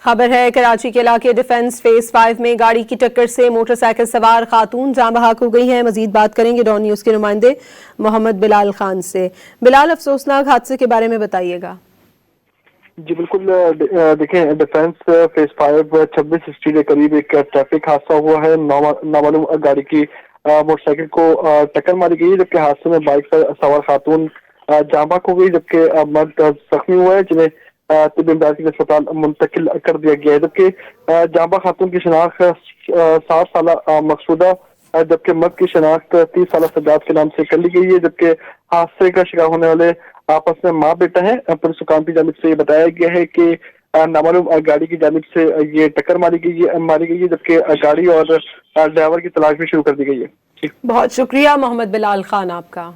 خبر ہے کراچی کے علاقے ڈیفنس فیز 5 میں گاڑی کی ٹکر سے موٹر سائیکل سوار خاتون جاں بحق ہو گئی ہیں۔ مزید بات کریں گے ڈان نیوز کے نمائندے محمد بلال خان سے۔ بلال، افسوسناک حادثے کے بارے میں بتائیے گا۔ جی بالکل، دیکھیں ڈیفنس فیز 5 26 اسٹریٹ کے قریب ایک ٹریفک حادثہ ہوا ہے۔ نامعلوم گاڑی کی موٹر سائیکل کو ٹکر ماری گئی، جبکہ حادثے میں بائک پر سوار خاتون جاں بحق ہو گئی، جبکہ مرد زخمی ہوا ہے جنہیں طبی امدادی اسپتال منتقل کر دیا گیا ہے۔ جبکہ جاں بحق خاتون کی شناخت 60 سالہ مقصودہ، جبکہ مرد کی شناخت 30 سالہ سجاد کے نام سے کر لی گئی ہے۔ جبکہ حادثے کا شکار ہونے والے آپس میں ماں بیٹا ہے۔ پولیس حکام کی جانب سے یہ بتایا گیا ہے کہ نامعلوم گاڑی کی جانب سے یہ ٹکر ماری گئی ہے، جبکہ گاڑی اور ڈرائیور کی تلاش بھی شروع کر دی گئی ہے۔ بہت شکریہ محمد بلال خان آپ کا۔